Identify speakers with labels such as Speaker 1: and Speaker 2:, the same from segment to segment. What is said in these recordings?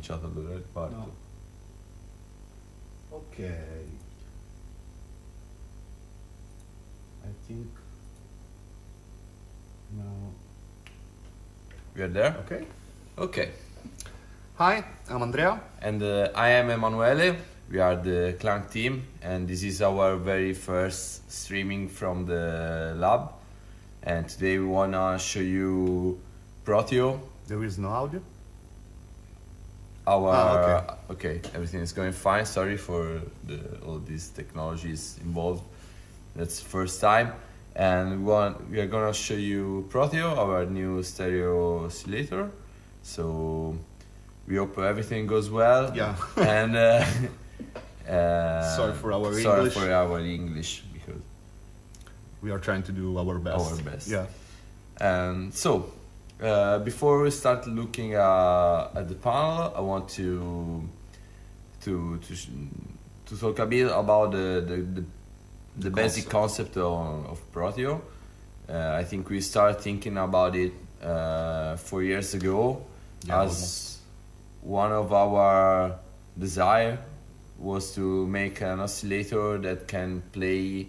Speaker 1: cominciato allora il parto.
Speaker 2: No. Ok. I think now.
Speaker 1: We are there?
Speaker 2: Okay.
Speaker 1: Okay.
Speaker 2: Hi, I'm Andrea.
Speaker 1: And I am Emanuele. We are the Clank team, and this is our very first streaming from the lab. And today we wanna show you Proteo.
Speaker 2: There is no audio.
Speaker 1: Our
Speaker 2: okay.
Speaker 1: Everything is going fine. Sorry for all these technologies involved. That's the first time, and we are gonna show you Proteo, our new stereo oscillator. So we hope everything goes well.
Speaker 2: Yeah.
Speaker 1: And
Speaker 2: Sorry for our
Speaker 1: sorry
Speaker 2: English.
Speaker 1: for our English because
Speaker 2: We are trying to do our best.
Speaker 1: Our best.
Speaker 2: Yeah.
Speaker 1: And so, before we start looking at the panel, I want to talk a bit about the basic concept of Proteo. I think we started thinking about it 4 years ago,
Speaker 2: Yeah,
Speaker 1: as
Speaker 2: almost.
Speaker 1: one of our desire was to make an oscillator that can play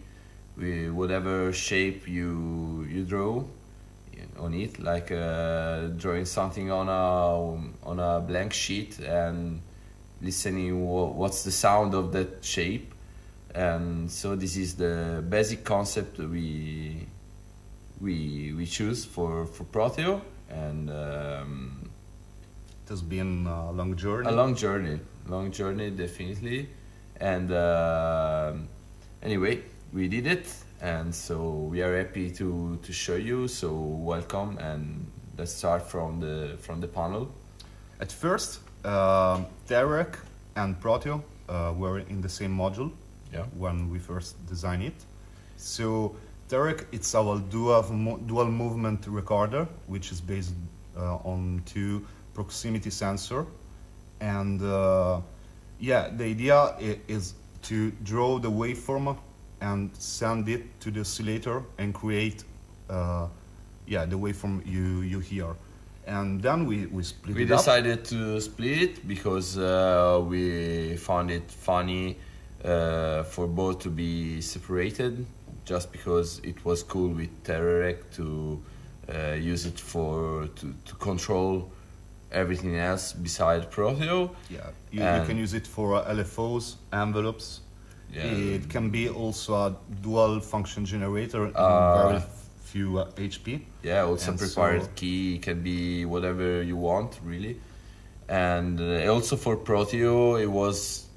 Speaker 1: with whatever shape you draw on it, like drawing something on a blank sheet and listening what's the sound of that shape. And so this is the basic concept we choose for Proteo, and
Speaker 2: It has been a long journey.
Speaker 1: long journey definitely. And anyway, we did it, and so we are happy to show you. So welcome, and let's start from the panel.
Speaker 2: At first, Derek and Proteo were in the same module.
Speaker 1: Yeah.
Speaker 2: When we first designed it. So Derek, it's our dual movement recorder, which is based on 2 proximity sensor, and yeah, the idea is to draw the waveform and send it to the oscillator and create the waveform you hear. And then we split
Speaker 1: We
Speaker 2: it up.
Speaker 1: decided to split it because we found it funny for both to be separated, just because it was cool with Terrorec to use it to control everything else beside Proteo.
Speaker 2: Yeah, you can use it for LFOs, envelopes.
Speaker 1: Yeah.
Speaker 2: It can be also a dual function generator in very few HP.
Speaker 1: Yeah, also
Speaker 2: And
Speaker 1: prepared
Speaker 2: so-
Speaker 1: key can be whatever you want, really. And also for Proteo, it was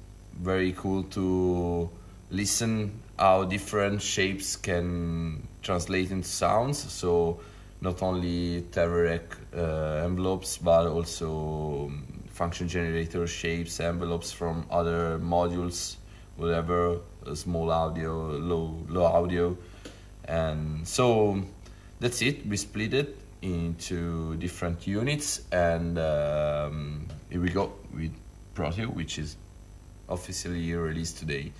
Speaker 1: very cool to listen how different shapes can translate into sounds. So not only Terrorec envelopes, but also function generator shapes, envelopes from other modules, whatever, small audio, low audio. And so that's it. We split it into different units, and here we go with Proteo, which is officially released today.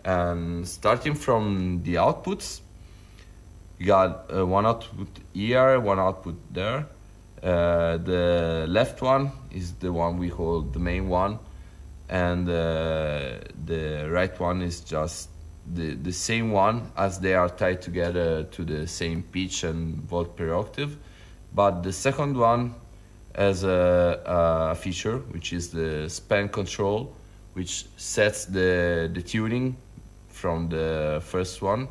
Speaker 1: And starting from the outputs, you got one output here, one output there. The left one is the one we call the main one, and the right one is just the same one, as they are tied together to the same pitch and volt per octave. But the second one has a feature, which is the span control, which sets the tuning from the first one.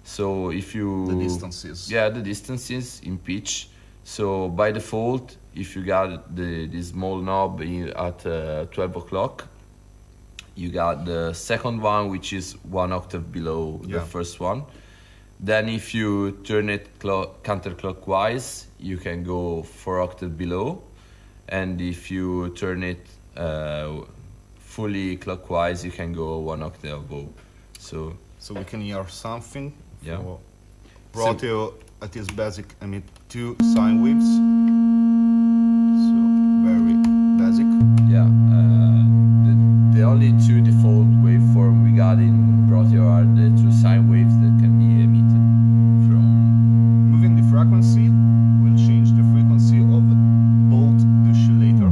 Speaker 1: So if you...
Speaker 2: The distances.
Speaker 1: Yeah, the distances in pitch. So by default, if you got this small knob at 12 o'clock, you got the second one, which is 1 octave below the first one. Then if you turn it counterclockwise, you can go 4 octaves below. And if you turn it fully clockwise, you can go 1 octave above. So
Speaker 2: we can hear something.
Speaker 1: Yeah.
Speaker 2: For Proteo, at its basic, 2 sine waves. So very basic.
Speaker 1: yeah, the only 2 default waveform we got in Proteo are the 2 sine waves that can be emitted from.
Speaker 2: Moving the frequency will change the frequency of both the oscillator.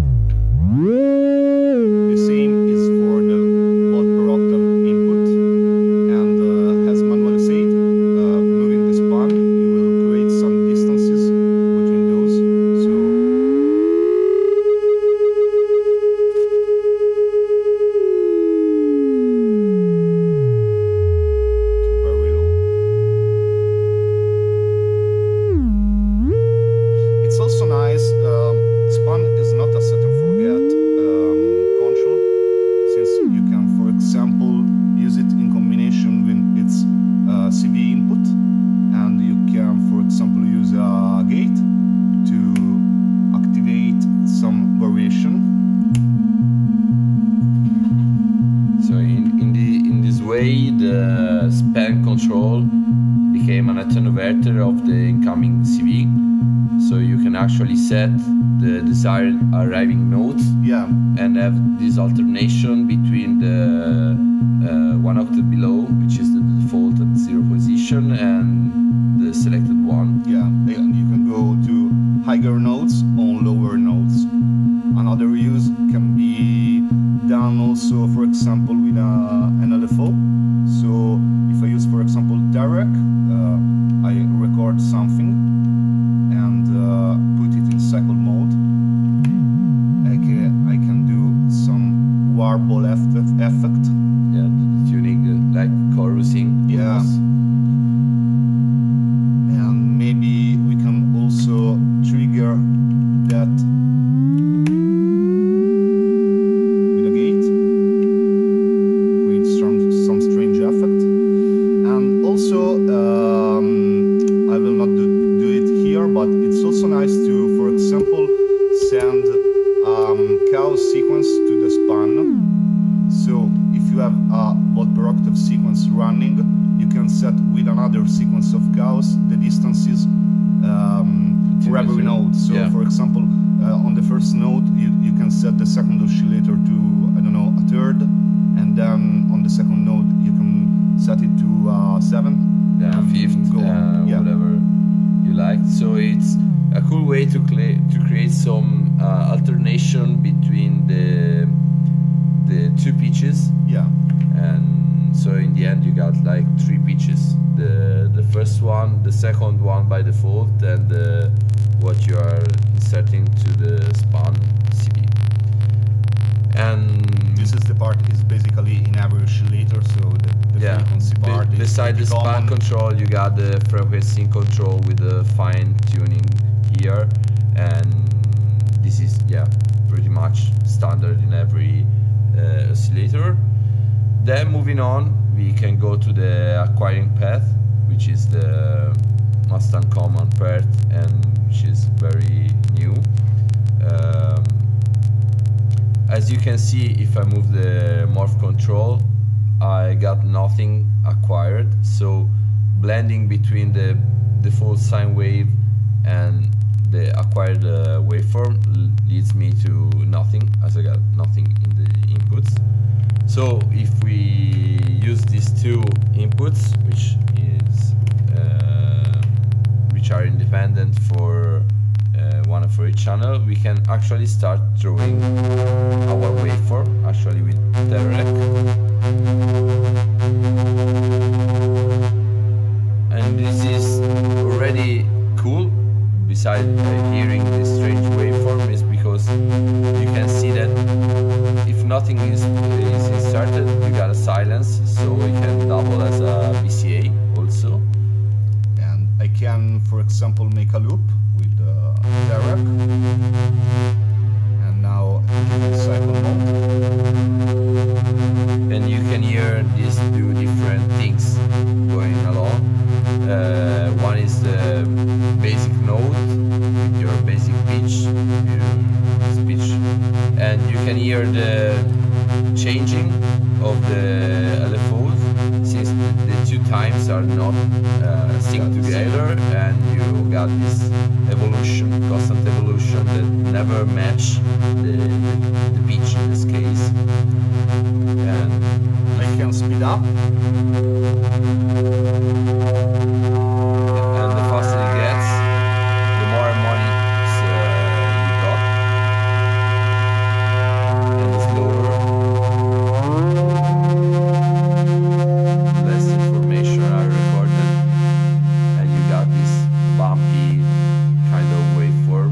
Speaker 1: control became an attenuator of the incoming CV. So you can actually set the desired arriving note
Speaker 2: Yeah.
Speaker 1: and have this alternation between the one octave below, which is the default at 0 position, and the selected one.
Speaker 2: Yeah, and you can go to higher notes on lower notes. Another use can be done also, for example, with an LFO. So if I use, for example, Derek, I record something and put it in cycle mode. I can do some warble effect.
Speaker 1: Yeah, the tuning, like chorusing.
Speaker 2: Yeah.
Speaker 1: almost.
Speaker 2: And maybe we can also trigger that with a gate, create some strange effect. And also, I will not do it here, but it's also nice to, for example, send chaos sequence to the span. So if you have a volt per octave sequence running, you can set with another sequence of chaos the distances for every note. So
Speaker 1: Yeah.
Speaker 2: for example, on the first note, you can set the second oscillator to, I don't know, a third, and then on the second note you can set it to 7.
Speaker 1: Yeah,
Speaker 2: and
Speaker 1: fifth,
Speaker 2: go on. Yeah.
Speaker 1: whatever you like. So it's a cool way to create some alternation between the two pitches,
Speaker 2: Yeah.
Speaker 1: and so in the end you got like 3 pitches: the first one, the second one by default, and what you are inserting to the span CD. And
Speaker 2: This is the part is basically in every oscillator, so the
Speaker 1: yeah,
Speaker 2: frequency part is
Speaker 1: beside the
Speaker 2: pretty
Speaker 1: span
Speaker 2: common.
Speaker 1: control, you got the frequency control with the fine tuning here, and this is pretty much standard in every oscillator. Then moving on, we can go to the acquiring path, which is the most uncommon part and which is very new. As you can see, if I move the morph control, I got nothing acquired. So blending between the default sine wave and the acquired waveform leads me to nothing, as I got nothing in the inputs. So if we use these two inputs, which are independent for one for each channel, we can actually start drawing our waveform actually with Derek. And this is already cool. Besides hearing this strange waveform, is because you can see that if nothing is inserted, you got a silence, so it can double as a VCA also.
Speaker 2: And I can, for example, make a loop with Derek, and now in cycle mode.
Speaker 1: And you can hear these two different things going along. One is the basic note with your basic pitch, your speech, and you can hear the changing of the LFOs, since the two times are not synced together, and you got this evolution, constant evolution that never match the pitch in this case. And
Speaker 2: I can speed up.
Speaker 1: And the faster it gets, the more harmonics you got. And the slower, less information are recorded, and you got this bumpy kind of waveform.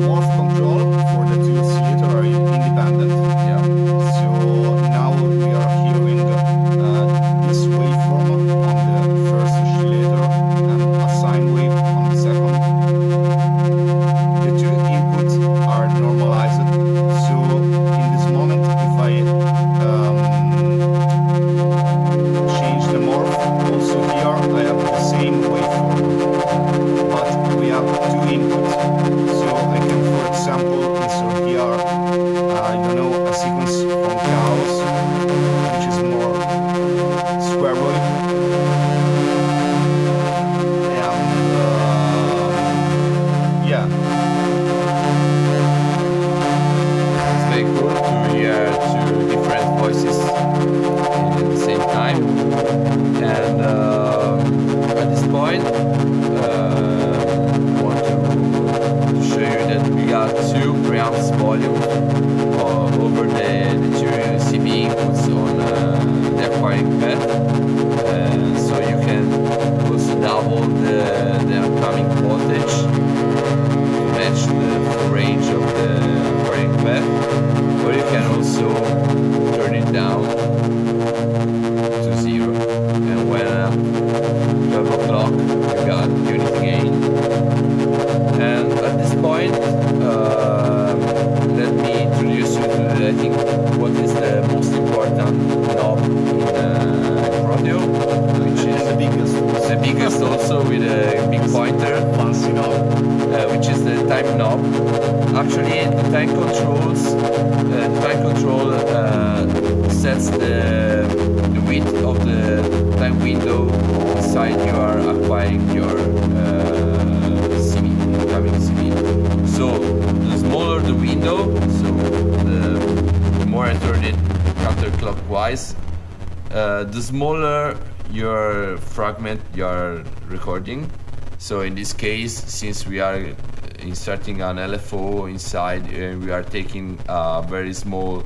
Speaker 2: Morph control for the two oscillator are independent.
Speaker 1: Yeah.
Speaker 2: So now we are hearing this waveform on the first oscillator and a sine wave on the second. The two inputs are normalized. So in this moment, if I change the morph, also here I have the same waveform, but we have two inputs. So I can, for example, insert
Speaker 1: the biggest also with a big pointer,
Speaker 2: Fancy knob.
Speaker 1: which is the time knob. Actually, the time control sets the width of the time window inside you are acquiring your CV, incoming CV. So the smaller the window, so the more I turn it counterclockwise, the smaller your fragment you are recording. So in this case, since we are inserting an LFO inside, we are taking a very small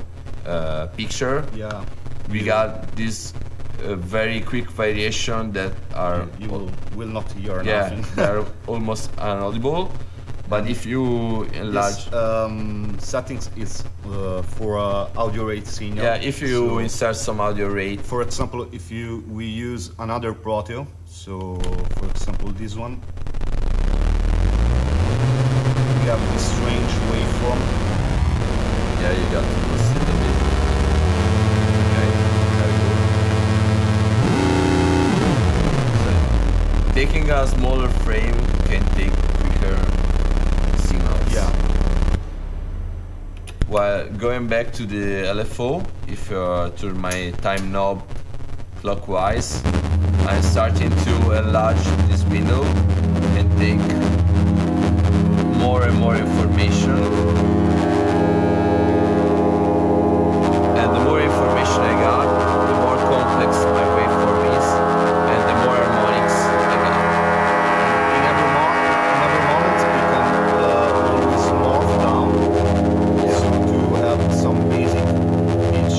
Speaker 1: picture.
Speaker 2: Yeah.
Speaker 1: We got this very quick variation that are
Speaker 2: You will not hear
Speaker 1: yeah,
Speaker 2: nothing.
Speaker 1: they're almost inaudible. But if you enlarge,
Speaker 2: This settings is for audio rate signal.
Speaker 1: yeah, if you
Speaker 2: So,
Speaker 1: insert some audio rate,
Speaker 2: for example, if we use another Proteo, so for example this one, we have this strange waveform.
Speaker 1: yeah, you got to boost it a bit. Okay, very good. So, taking a smaller frame can take quicker signals.
Speaker 2: Yeah.
Speaker 1: While going back to the LFO, if you turn my time knob clockwise, I'm starting to enlarge this window and take more and more information. And the more information I got, the more complex my waveform is, and the more harmonics I got.
Speaker 2: In every moment you can always morph down, so to have some basic pitch.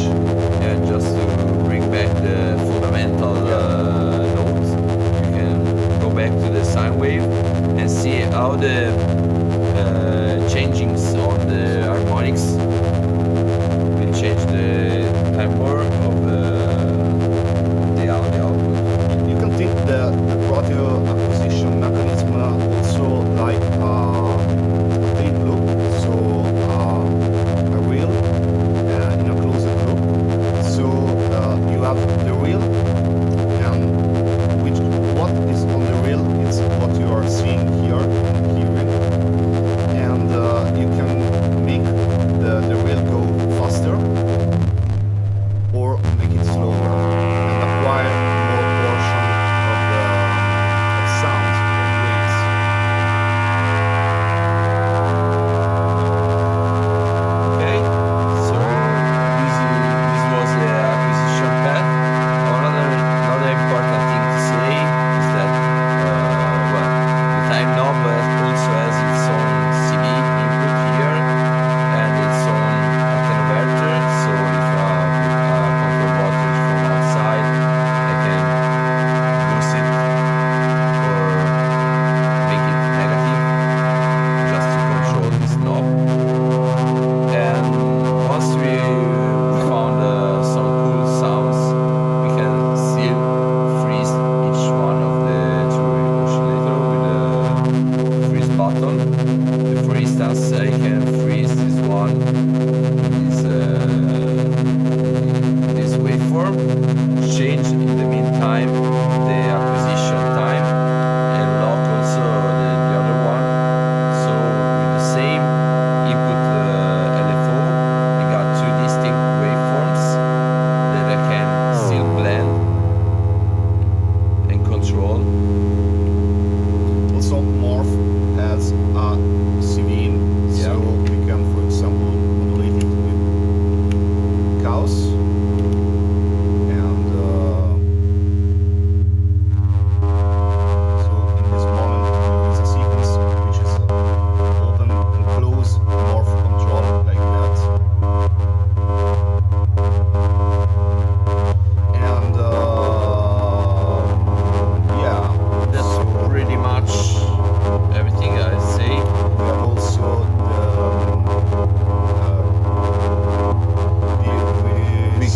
Speaker 1: Yeah, just to bring back the fundamental notes, you can go back to the sine wave and see how the changings on the harmonics will change the timbre of the audio output.
Speaker 2: You can think the Proteo acquisition mechanism also like tape loop, so a reel in a closed loop. So you have the reel, and which what is on the reel is what you are seeing here and hearing, and you can make the reel go faster or make it slower and acquire more portion of the of sounds of waves.
Speaker 1: Okay, so this was the acquisition path. Another important thing to say is that well, the time knob also has its own CV input here and its own converter. So if I control voltage from outside, I can boost it or make it negative just to control this knob. And once we found some cool sounds, we can still freeze each one of the two oscillator with a freeze button. For instance, I can freeze this one, this waveform, change in the meantime the acquisition time, and lock also the other one. So with the same input LFO, I got two distinct waveforms that I can still blend and control.
Speaker 2: Also, morph has a CV in, so we can, for example, modulate it with cows. And so in this moment there is a sequence which is open and close morph control like that. And yeah,
Speaker 1: That's pretty much everything I say.
Speaker 2: we have also the
Speaker 1: We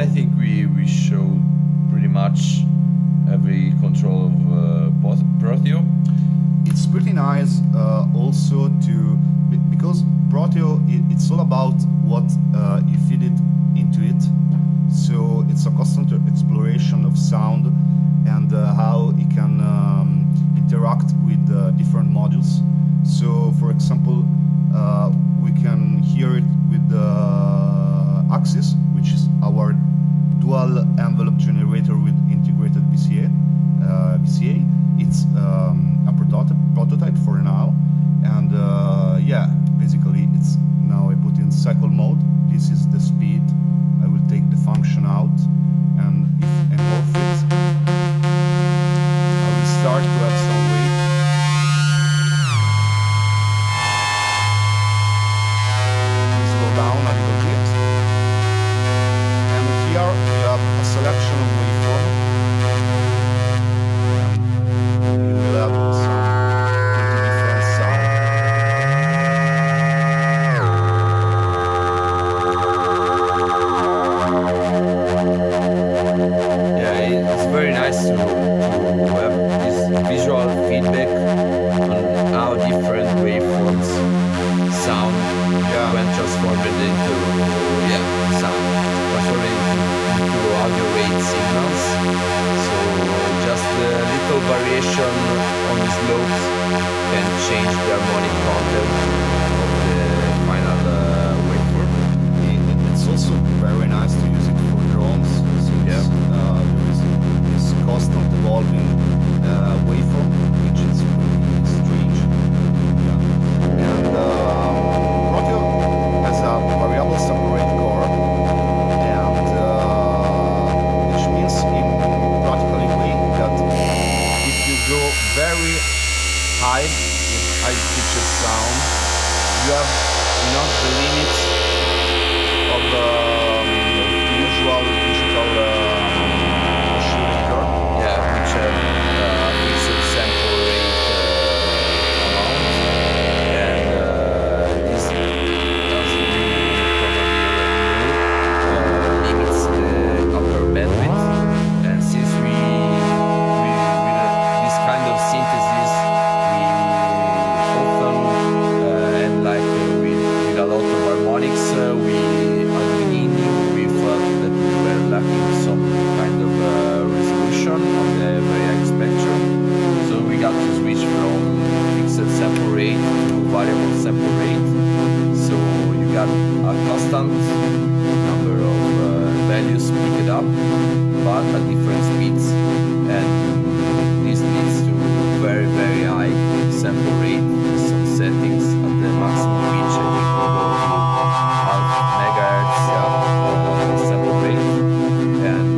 Speaker 1: I think we showed pretty much every control of Proteo.
Speaker 2: It's pretty nice also because Proteo it's all about what you feed it into it. So it's a constant exploration of sound and how it can interact with different modules. So for example, we can hear it with the Axis, which is our dual envelope generator with integrated VCA. It's a prototype for now, and yeah, basically it's now I put in cycle mode. This is the speed. I will take the function out, and if I morph it, I will start to have some weight. We slow down a little bit, and here we have a selection of waveform. You will have some pretty different sound.
Speaker 1: Yeah, it's very nice to have this visual feedback on how different waveforms sound when transformed into sound, transformed into audio rate signals. So just a little variation on the slopes can change the harmonic content of the final waveform.
Speaker 2: It's also very nice to use it for drones, since there is this constant evolving waveform, which is pretty strange. Yeah. And Proteo has a variable separate core, and which means in practically way that if you go very high with high-pitched sound, you have not the limits of the usual digital oscillator.
Speaker 1: Yeah, which have fixed sample rate amount, and this, as you probably already know, limits the upper bandwidth. And since we with this kind of synthesis, we often and like with a lot of harmonics, we at the beginning we thought that we were lacking some kind of resolution on the very high spectrum. So we got to switch from fixed sample rate to variable sample rate. So you got a constant number of values picked up, but at different speeds, and this leads to very very high sample rate. Some settings at the maximum pitch, I think we go to half megahertz sample rate, and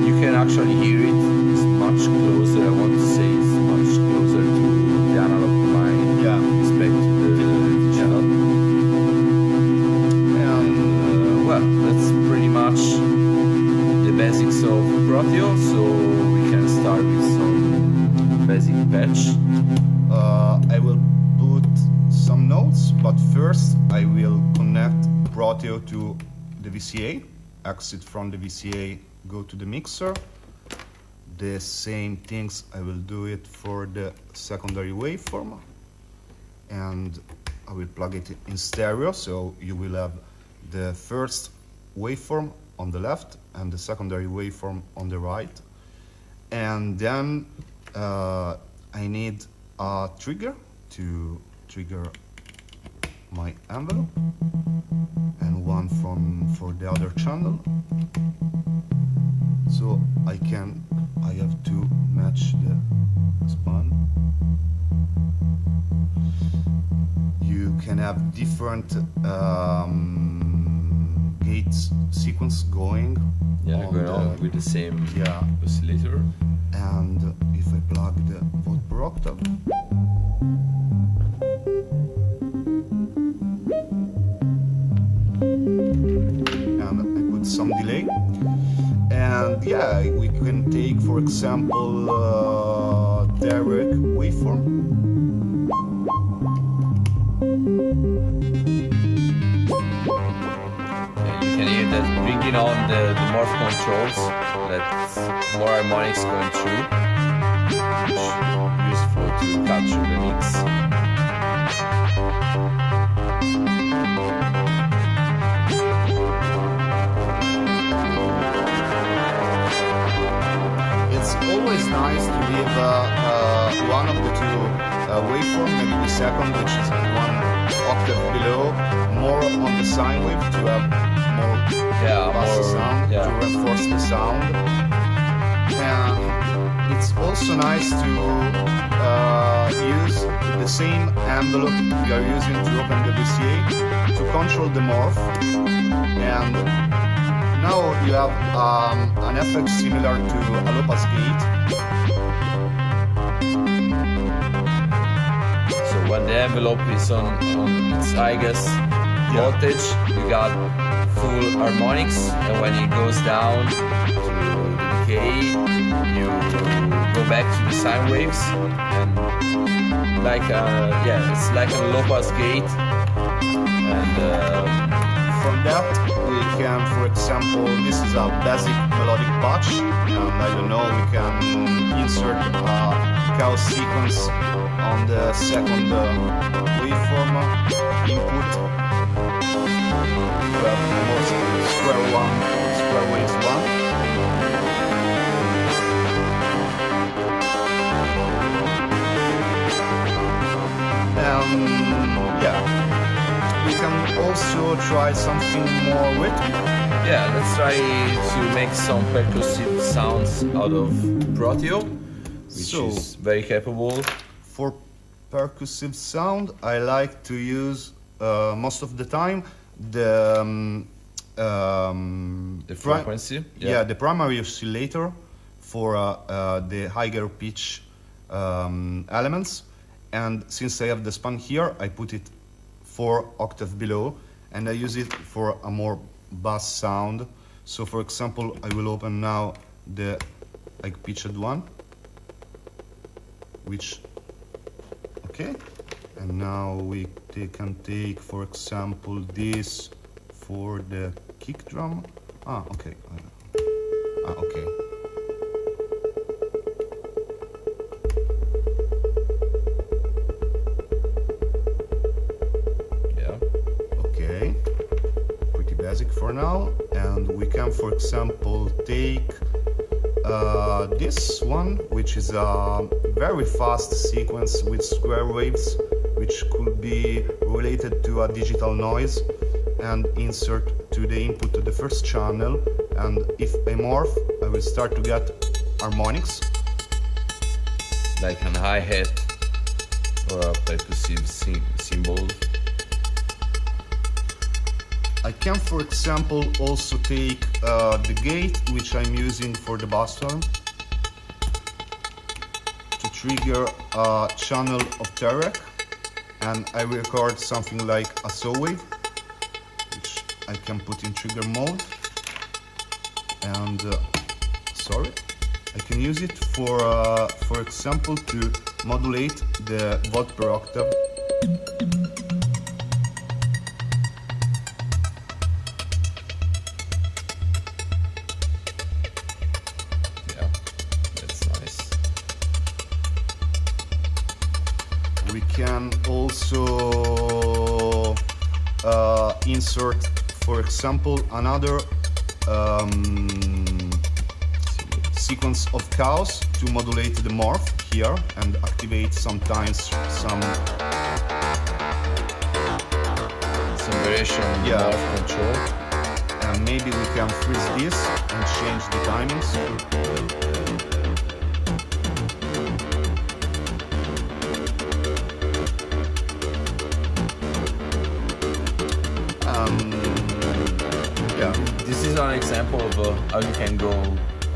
Speaker 1: you can actually hear it. It's much closer. I want to say it's much closer to the analog line.
Speaker 2: Yeah.
Speaker 1: Respect to the digital. And well, that's pretty much the basics of Proteo. So we can start with some basic patch.
Speaker 2: I will put some notes, but first I will connect Proteo to the VCA, exit from the VCA, go to the mixer. The same things I will do it for the secondary waveform, and I will plug it in stereo, so you will have the first waveform on the left and the secondary waveform on the right. And then I need a trigger to trigger my envelope, and one for the other channel. So I have to match the span. You can have different gates sequence going.
Speaker 1: Yeah, going on with the same oscillator.
Speaker 2: And if I plug the vote per octave, and I put some delay, and yeah, we can take, for example, direct waveform.
Speaker 1: You can hear that bringing on the morph controls, that's more harmonics going through, which is useful to capture the mix.
Speaker 2: It's always nice to leave one of the two waveform, maybe the second, which is one octave below, more on the sine wave to have more bass sound, to reinforce the sound. And it's also nice to use the same envelope we are using to open the WCA to control the morph. And now you have an effect similar to a low pass gate.
Speaker 1: So when the envelope is on its highest voltage, you got full harmonics, and when it goes down to the decay, you go back to the sine waves, and like it's like a low pass gate. And
Speaker 2: from that we can, for example, this is a basic melodic patch, and I don't know, we can insert a chaos sequence on the second waveform input. We have more square waves 1. We can also try something more rhythmic.
Speaker 1: Yeah, let's try to make some percussive sounds out of Proteo, which is very capable.
Speaker 2: For percussive sound, I like to use most of the time the
Speaker 1: frequency.
Speaker 2: The primary oscillator for the higher pitch elements. And since I have the span here, I put it 4 octaves below, and I use it for a more bass sound. So for example, I will open now the like pitched one, which, okay, and now we can take, for example, this for the kick drum. Okay. Okay. For now, and we can, for example, take this one, which is a very fast sequence with square waves, which could be related to a digital noise, and insert to the input to the first channel. And if I morph, I will start to get harmonics,
Speaker 1: like a hi-hat or a percussive cymbal.
Speaker 2: I can, for example, also take the gate, which I'm using for the bass drum, to trigger a channel of Terek, and I record something like a saw wave, which I can put in trigger mode, and I can use it for example, to modulate the volt per octave. We can also insert, for example, another sequence of chaos to modulate the morph here and activate sometimes some
Speaker 1: variation in the morph control.
Speaker 2: And maybe we can freeze this and change the timings.
Speaker 1: This is an example of how you can go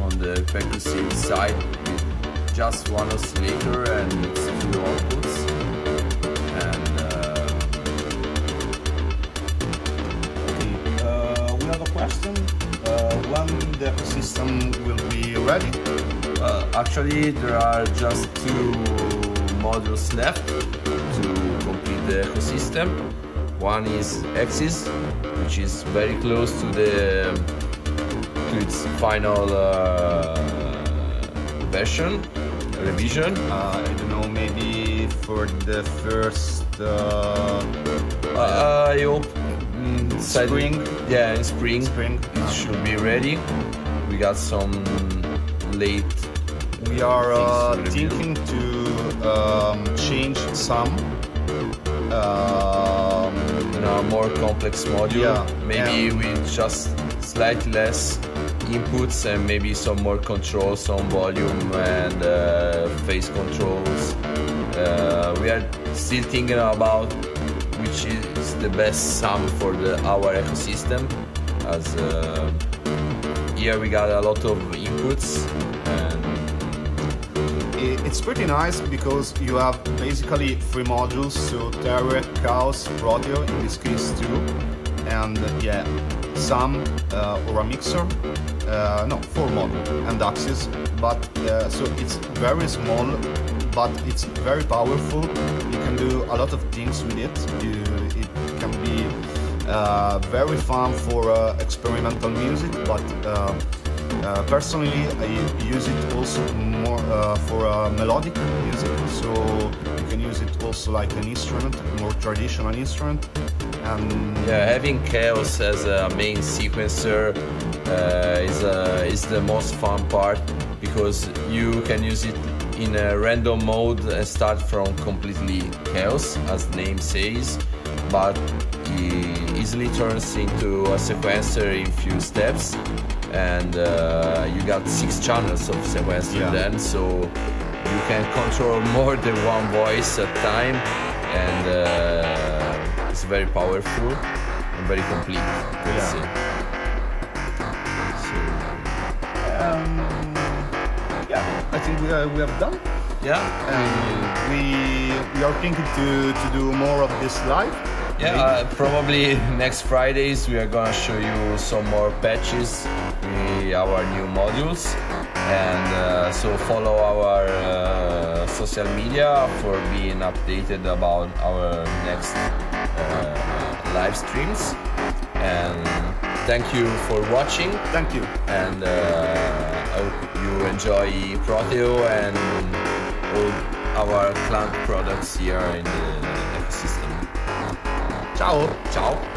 Speaker 1: on the percussive side with just one oscillator and its two outputs. And
Speaker 2: we have a question. When the ecosystem will be ready?
Speaker 1: Actually, there are just 2 modules left to complete the ecosystem. One is Axis, which is very close to its final version, revision.
Speaker 2: I don't know, maybe for the first
Speaker 1: I hope
Speaker 2: spring.
Speaker 1: Yeah, in spring.
Speaker 2: Spring.
Speaker 1: It should be ready. We got some late.
Speaker 2: We are
Speaker 1: things to review.
Speaker 2: thinking to change some.
Speaker 1: More complex module.
Speaker 2: Yeah,
Speaker 1: Maybe with just slightly less inputs and maybe some more controls, some volume and phase controls. We are still thinking about which is the best sound for our ecosystem, as here we got a lot of inputs.
Speaker 2: It's pretty nice because you have basically 3 modules, so Terre, Chaos, Proteo in this case too, and yeah, some or a mixer, no, 4 modules and Axis, but so it's very small, but it's very powerful. You can do a lot of things with it. It can be very fun for experimental music, but personally, I use it also more for melodic music, so you can use it also like an instrument, more traditional instrument. And
Speaker 1: yeah, having Chaos as a main sequencer is the most fun part, because you can use it in a random mode and start from completely chaos, as the name says, but it easily turns into a sequencer in few steps. And you got 6 channels of sequencer then, so you can control more than one voice at time, and it's very powerful and very complete. Let's say. So,
Speaker 2: I think we have done.
Speaker 1: yeah,
Speaker 2: And we are thinking to do more of this live.
Speaker 1: yeah. Probably next Fridays we are gonna show you some more patches with our new modules, and so follow our social media for being updated about our next live streams. And thank you for watching.
Speaker 2: Thank you.
Speaker 1: And I hope you enjoy Proteo and all our Clank products here in the ecosystem.
Speaker 2: Ciao.
Speaker 1: Ciao.